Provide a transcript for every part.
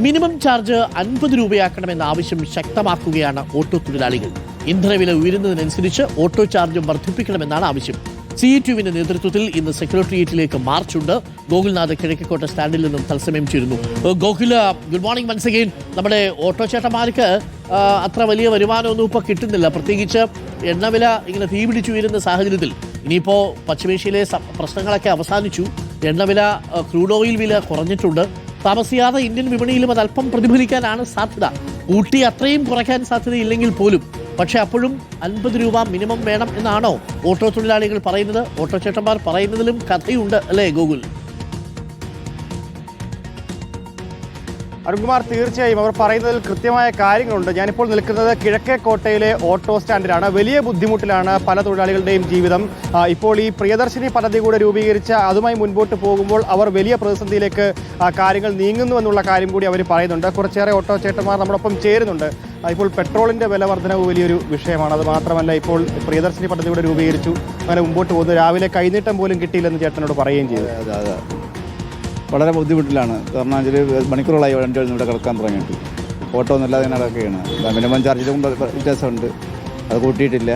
Minimum charge 50 രൂപയാക്കണമെന്ന ആവശ്യം ശക്തമാക്കുകയാണ് auto തൊഴിലാളികൾ. ഇന്ധനവില ഉയരുന്നതിനനുസരിച്ച് ഓട്ടോ ചാർജും വർദ്ധിപ്പിക്കണമെന്നാണ് ആവശ്യം. CETUവിന്റെ നേതൃത്വത്തിൽ ഇന്ന് സെക്രട്ടേറിയറ്റിലേക്ക് മാർച്ചുണ്ട്. ഗോകുൽനാഥ് കിഴക്കേക്കോട്ട സ്റ്റാൻഡിൽ നിന്നും തത്സമയം ചേരുന്നു. Gokul, good morning once again. നമ്മുടെ ഓട്ടോ ചേട്ടന്മാർക്ക് അത്ര വലിയ വരുമാനമൊന്നും ഇപ്പോൾ കിട്ടുന്നില്ല. പ്രത്യേകിച്ച് എണ്ണവില ഇങ്ങനെ തീപിടിച്ചു വരുന്ന സാഹചര്യത്തിൽ ഇനിയിപ്പോൾ പശ്ചിമേഷ്യയിലെ പ്രശ്നങ്ങളൊക്കെ അവസാനിച്ചു. എണ്ണവില, ക്രൂഡ് ഓയിൽ വില കുറഞ്ഞിട്ടുണ്ട്. താമസിയാതെ ഇന്ത്യൻ വിപണിയിലും അത് അല്പം പ്രതിഫലിക്കാനാണ് സാധ്യത. ഊട്ടി അത്രയും കുറയ്ക്കാൻ സാധ്യതയില്ലെങ്കിൽ പോലും പക്ഷേ അപ്പോഴും 50 രൂപ മിനിമം വേണം എന്നാണോ ഓട്ടോ തൊഴിലാളികൾ പറയുന്നത്? ഓട്ടോ ചേട്ടന്മാർ പറയുന്നതിലും കഥയുണ്ട് അല്ലേ ഗോകുൽ? അരുൺകുമാർ, തീർച്ചയായും അവർ പറയുന്നതിൽ കൃത്യമായ കാര്യങ്ങളുണ്ട്. ഞാനിപ്പോൾ നിൽക്കുന്നത് കിഴക്കേക്കോട്ടയിലെ ഓട്ടോ സ്റ്റാൻഡിലാണ്. വലിയ ബുദ്ധിമുട്ടിലാണ് പല തൊഴിലാളികളുടെയും ജീവിതം. ഇപ്പോൾ ഈ പ്രിയദർശിനി പദ്ധതി കൂടെ രൂപീകരിച്ച അതുമായി മുൻപോട്ട് പോകുമ്പോൾ അവർ വലിയ പ്രതിസന്ധിയിലേക്ക് കാര്യങ്ങൾ നീങ്ങുന്നു എന്നുള്ള കാര്യം കൂടി അവർ പറയുന്നുണ്ട്. കുറച്ചേറെ ഓട്ടോ ചേട്ടന്മാർ നമ്മളൊപ്പം ചേരുന്നുണ്ട്. ഇപ്പോൾ പെട്രോളിൻ്റെ വില വർധനവ് വലിയൊരു വിഷയമാണ്. അത് മാത്രമല്ല, ഇപ്പോൾ പ്രിയദർശിനി പദ്ധതി കൂടെ രൂപീകരിച്ചു, അങ്ങനെ മുമ്പോട്ട് പോകുന്നു. രാവിലെ കൈനീട്ടം പോലും കിട്ടിയില്ലെന്ന് ചേട്ടനോട് പറയുകയും ചെയ്തു. വളരെ ബുദ്ധിമുട്ടിലാണ്. കാരണം മണിക്കൂറുകളായി വണ്ടികൾ ഇവിടെ കിടക്കാൻ തുടങ്ങിയിട്ട് ഓട്ടോ ഒന്നുമില്ലാതെ നടക്കുകയാണ്. മിനിമം ചാർജിലും വ്യത്യാസമുണ്ട്, അത് കൂട്ടിയിട്ടില്ല.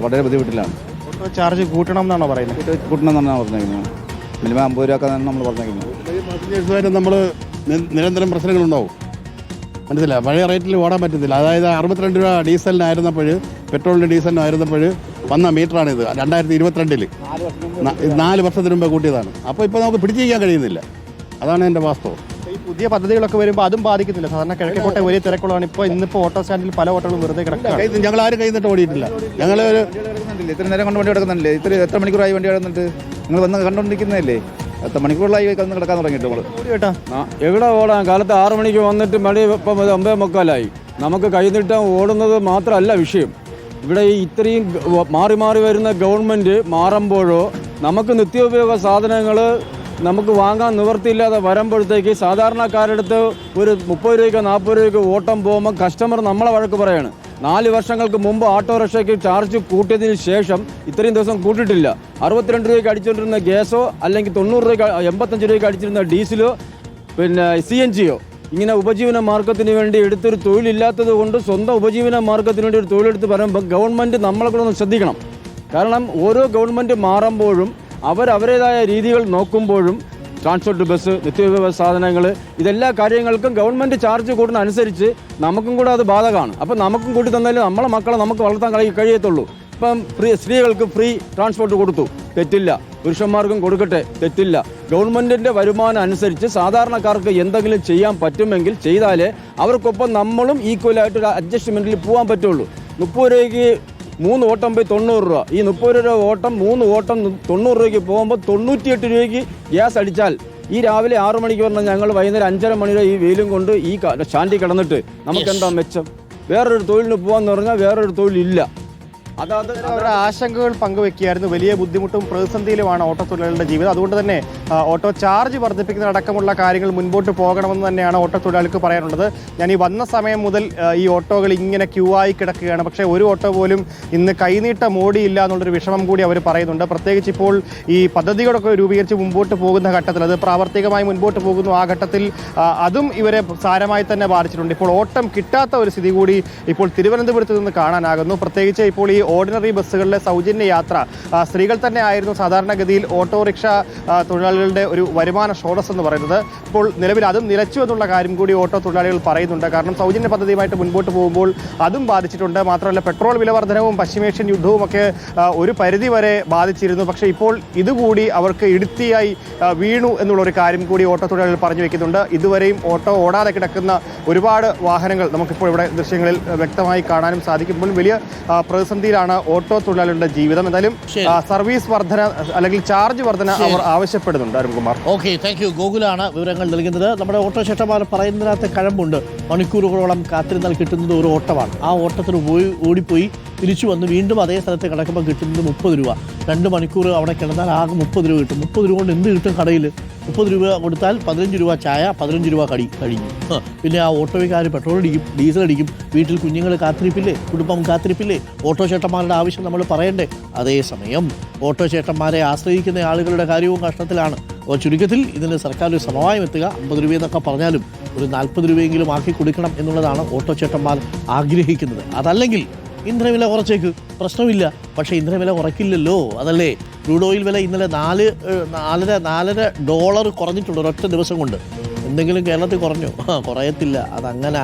വളരെ ബുദ്ധിമുട്ടിലാണ്. ഓട്ടോ ചാർജ് കൂട്ടണം എന്നാണോ പറയുന്നത്? കൂട്ടണം എന്നാണ് പറഞ്ഞിരിക്കുന്നത്. മിനിമം 50 രൂപക്കാണ് നമ്മൾ പറഞ്ഞിരിക്കുന്നത്. പാസഞ്ചേഴ്സുമായിട്ട് നമ്മൾ നിരന്തരം പ്രശ്നങ്ങളുണ്ടാവും. മനസ്സിലായി, പഴയ റേറ്റിൽ ഓടാൻ പറ്റത്തില്ല. അതായത് 62 രൂപ ഡീസലിനായിരുന്നപ്പോൾ, പെട്രോളിൻ്റെ ഡീസലിനായിരുന്നപ്പോൾ വന്ന മീറ്ററാണിത്. 2022 4 വർഷത്തിന് മുമ്പ് കൂട്ടിയതാണ്. അപ്പോൾ ഇപ്പോൾ നമുക്ക് പിടിച്ചിരിക്കാൻ കഴിയുന്നില്ല. അതാണ് എൻ്റെ വാസ്തവം. ഈ പുതിയ പദ്ധതികളൊക്കെ വരുമ്പോൾ അതും ബാധിക്കുന്നില്ല. സാധാരണ കിഴക്കേക്കോട്ട വലിയ തിരക്കുള്ളതാണ്. ഇപ്പോൾ ഇന്നിപ്പോൾ ഓട്ടോ സ്റ്റാൻഡിൽ പല ഓട്ടോകളും വെറുതെ കിടക്കുക. ഞങ്ങൾ ആരും കൈന്നിട്ട് ഓടിയിട്ടില്ല. ഞങ്ങൾ ഇത്ര നേരം കൊണ്ട് വണ്ടി കിടക്കുന്നില്ലേ? എത്ര മണിക്കൂറായി വണ്ടി കിടന്നിട്ട് നിങ്ങൾ വന്ന് കണ്ടുകൊണ്ടിരിക്കുന്നതല്ലേ? എത്ര മണിക്കൂറിലായി വന്ന് കിടക്കാൻ തുടങ്ങിയിട്ട് നമ്മൾ എവിടെ ഓടാൻ? കാലത്ത് 6 മണിക്ക് വന്നിട്ട് മണി ഇപ്പം 9:45. നമുക്ക് കൈനീട്ടം ഓടുന്നത് മാത്രമല്ല വിഷയം. ഇവിടെ ഈ ഇത്രയും മാറി മാറി വരുന്ന ഗവൺമെൻറ് മാറുമ്പോഴോ നമുക്ക് നിത്യോപയോഗ സാധനങ്ങൾ നമുക്ക് വാങ്ങാൻ നിവൃത്തിയില്ലാതെ വരുമ്പോഴത്തേക്ക് സാധാരണക്കാരുടെ അടുത്ത് ഒരു 30 രൂപയ്ക്ക് 40 രൂപയ്ക്ക് ഓട്ടം പോകുമ്പോൾ കസ്റ്റമർ നമ്മളെ വഴക്ക് പറയാണ്. 4 വർഷങ്ങൾക്ക് മുമ്പ് ഓട്ടോറിക്ഷയ്ക്ക് ചാർജ് കൂട്ടിയതിന് ശേഷം ഇത്രയും ദിവസം കൂട്ടിയിട്ടില്ല. 62 രൂപയ്ക്ക് അടിച്ചുകൊണ്ടിരുന്ന ഗ്യാസോ അല്ലെങ്കിൽ 90 രൂപയ്ക്ക് 85 രൂപയ്ക്ക് അടിച്ചിരുന്ന ഡീസലോ പിന്നെ CNGയോ ഇങ്ങനെ ഉപജീവന മാർഗത്തിന് വേണ്ടി എടുത്തൊരു തൊഴിലില്ലാത്തത് കൊണ്ട് സ്വന്തം ഉപജീവന മാർഗത്തിന് വേണ്ടി ഒരു തൊഴിലെടുത്ത് പറയുമ്പോൾ ഗവൺമെൻറ് നമ്മളെ കൂടെ ഒന്ന് ശ്രദ്ധിക്കണം. കാരണം ഓരോ ഗവൺമെൻറ് മാറുമ്പോഴും അവരവരുടേതായ രീതികൾ നോക്കുമ്പോഴും ട്രാൻസ്പോർട്ട് ബസ്, നിത്യോപയോഗ സാധനങ്ങൾ, ഇതെല്ലാ കാര്യങ്ങൾക്കും ഗവൺമെൻറ് ചാർജ് കൂടുന്ന അനുസരിച്ച് നമുക്കും കൂടെ അത് ബാധകമാണ്. അപ്പം നമുക്കും കൂടി തന്നാലും നമ്മളെ മക്കളെ നമുക്ക് വളർത്താൻ കഴിയത്തുള്ളൂ. ഇപ്പം സ്ത്രീകൾക്ക് ഫ്രീ ട്രാൻസ്പോർട്ട് കൊടുത്തു, തെറ്റില്ല. പുരുഷന്മാർക്കും കൊടുക്കട്ടെ, തെറ്റില്ല. ഗവൺമെൻറ്റിൻ്റെ വരുമാനം അനുസരിച്ച് സാധാരണക്കാർക്ക് എന്തെങ്കിലും ചെയ്യാൻ പറ്റുമെങ്കിൽ ചെയ്താലേ അവർക്കൊപ്പം നമ്മളും ഈക്വലായിട്ടൊരു അഡ്ജസ്റ്റ്മെൻറ്റിൽ പോകാൻ പറ്റുള്ളൂ. 30 രൂപയ്ക്ക് 3 ഓട്ടം പോയി 90 രൂപ. ഈ 30 രൂപ ഓട്ടം 3 ഓട്ടം 90 രൂപയ്ക്ക് പോകുമ്പോൾ 98 രൂപയ്ക്ക് ഗ്യാസ് അടിച്ചാൽ ഈ രാവിലെ 6 മണിക്ക് പറഞ്ഞാൽ ഞങ്ങൾ വൈകുന്നേരം 5:30 മണി വരെ ഈ വെയിലും കൊണ്ട് ഈ സ്റ്റാൻഡിൽ കിടന്നിട്ട് നമുക്കെന്താ മെച്ചം? വേറൊരു തൊഴിലിന് പോകാമെന്ന് പറഞ്ഞാൽ വേറൊരു തൊഴിലില്ല. അവരുടെ ആശങ്കകൾ പങ്കുവെക്കുകയായിരുന്നു. വലിയ ബുദ്ധിമുട്ടും പ്രതിസന്ധിയിലുമാണ് ഓട്ടോ തൊഴിലാളികളുടെ ജീവിതം. അതുകൊണ്ട് തന്നെ ഓട്ടോ ചാർജ് വർദ്ധിപ്പിക്കുന്നതടക്കമുള്ള കാര്യങ്ങൾ മുൻപോട്ട് പോകണമെന്ന് തന്നെയാണ് ഓട്ടോ തൊഴിലാളികൾക്ക് പറയാനുള്ളത്. ഞാൻ ഈ വന്ന സമയം മുതൽ ഈ ഓട്ടോകൾ ഇങ്ങനെ ക്യൂ ആയി കിടക്കുകയാണ്. പക്ഷേ ഒരു ഓട്ടോ പോലും ഇന്ന് കൈനീട്ടം ഓടിയില്ല എന്നുള്ളൊരു വിഷമം കൂടി അവർ പറയുന്നുണ്ട്. പ്രത്യേകിച്ച് ഇപ്പോൾ ഈ പദ്ധതികളൊക്കെ രൂപീകരിച്ച് മുമ്പോട്ട് പോകുന്ന ഘട്ടത്തിൽ, അത് പ്രാവർത്തികമായി മുൻപോട്ട് പോകുന്നു, ആ ഘട്ടത്തിൽ അതും ഇവരെ സാരമായി തന്നെ ബാധിച്ചിട്ടുണ്ട്. ഇപ്പോൾ ഓട്ടം കിട്ടാത്ത ഒരു സ്ഥിതി കൂടി ഇപ്പോൾ തിരുവനന്തപുരത്ത് നിന്ന് കാണാനാകുന്നു. പ്രത്യേകിച്ച് ഇപ്പോൾ ഈ ഓർഡിനറി ബസ്സുകളിലെ സൗജന്യ യാത്ര സ്ത്രീകൾ തന്നെ ആയിരുന്നു സാധാരണഗതിയിൽ ഓട്ടോറിക്ഷ തൊഴിലാളികളുടെ ഒരു വരുമാന സ്രോതസ് എന്ന് പറയുന്നത്. ഇപ്പോൾ നിലവിൽ അതും നിലച്ചു എന്നുള്ള കാര്യം കൂടി ഓട്ടോ തൊഴിലാളികൾ പറയുന്നുണ്ട്. കാരണം സൗജന്യ പദ്ധതിയുമായിട്ട് മുൻപോട്ട് പോകുമ്പോൾ അതും ബാധിച്ചിട്ടുണ്ട്. മാത്രമല്ല, പെട്രോൾ വില വർധനവും പശ്ചിമേഷ്യൻ യുദ്ധവും ഒക്കെ ഒരു പരിധി വരെ ബാധിച്ചിരുന്നു. പക്ഷേ ഇപ്പോൾ ഇതുകൂടി അവർക്ക് ഇടുത്തിയായി വീണു എന്നുള്ളൊരു കാര്യം കൂടി ഓട്ടോ തൊഴിലാളികൾ പറഞ്ഞു വെക്കുന്നുണ്ട്. ഇതുവരെയും ഓട്ടോ ഓടാതെ കിടക്കുന്ന ഒരുപാട് വാഹനങ്ങൾ നമുക്കിപ്പോൾ ഇവിടെ ദൃശ്യങ്ങളിൽ വ്യക്തമായി കാണാനും സാധിക്കുമ്പോൾ വലിയ പ്രതിസന്ധിയിലാണ് ഓട്ടോ തൊഴിലാളികളുടെ ജീവിതം. എന്തായാലും സർവീസ് വർധന അല്ലെങ്കിൽ ചാർജ് വർധന അവർ ആവശ്യപ്പെടുന്നുണ്ട്. Arunkumar, okay, thank you. ഗോകുലാണ് വിവരങ്ങൾ നൽകുന്നത്. നമ്മുടെ ഓട്ടോ ചേട്ടന്മാർ പറയുന്നതിനകത്ത് കഴമ്പുണ്ട്. മണിക്കൂറുകളോളം കാത്തിരുന്നാൽ കിട്ടുന്നത് ഒരു ഓട്ടമാണ്. ആ ഓട്ടത്തിന് ഓടിപ്പോയി തിരിച്ചു വന്ന് വീണ്ടും അതേ സ്ഥലത്ത് കിടക്കുമ്പോൾ കിട്ടുന്നത് 30 രൂപ. 2 മണിക്കൂർ അവിടെ കിടന്നാൽ ആകെ 30 രൂപ കിട്ടും. 30 രൂപ കൊണ്ട് എന്ത് കിട്ടും കടയിൽ? 30 രൂപ കൊടുത്താൽ 15 രൂപ ചായ, 15 രൂപ കടി കഴിഞ്ഞു. പിന്നെ ആ ഓട്ടോക്കാർ പെട്രോൾ അടിക്കും, ഡീസൽ അടിക്കും. വീട്ടിൽ കുഞ്ഞുങ്ങൾ കാത്തിരിപ്പില്ലേ, കുടുംബം കാത്തിരിപ്പില്ലേ? ഓട്ടോ ചേട്ടന്മാരുടെ ആവശ്യം നമ്മൾ പറയണ്ടേ? അതേസമയം ഓട്ടോ ചേട്ടന്മാരെ ആശ്രയിക്കുന്ന ആളുകളുടെ കാര്യവും കഷ്ടത്തിലാണ്. ചുരുക്കത്തിൽ ഇതിന് സർക്കാർ ഒരു സമവായം എത്തുക. 50 രൂപ എന്നൊക്കെ പറഞ്ഞാലും ഒരു 40 രൂപയെങ്കിലും ആക്കി കൊടുക്കണം എന്നുള്ളതാണ് ഓട്ടോ ചേട്ടന്മാർ ആഗ്രഹിക്കുന്നത്. അതല്ലെങ്കിൽ ഇന്ധനവില കുറച്ചേക്ക്, പ്രശ്നമില്ല. പക്ഷേ ഇന്ധനവില കുറയ്ക്കില്ലല്ലോ, അതല്ലേ? ക്രൂഡ് ഓയിൽ വില ഇന്നലെ $4 കുറഞ്ഞിട്ടുണ്ട് ഒരൊറ്റ ദിവസം കൊണ്ട്. എന്തെങ്കിലും കേരളത്തിൽ കുറഞ്ഞോ? കുറയത്തില്ല, അതങ്ങനെ.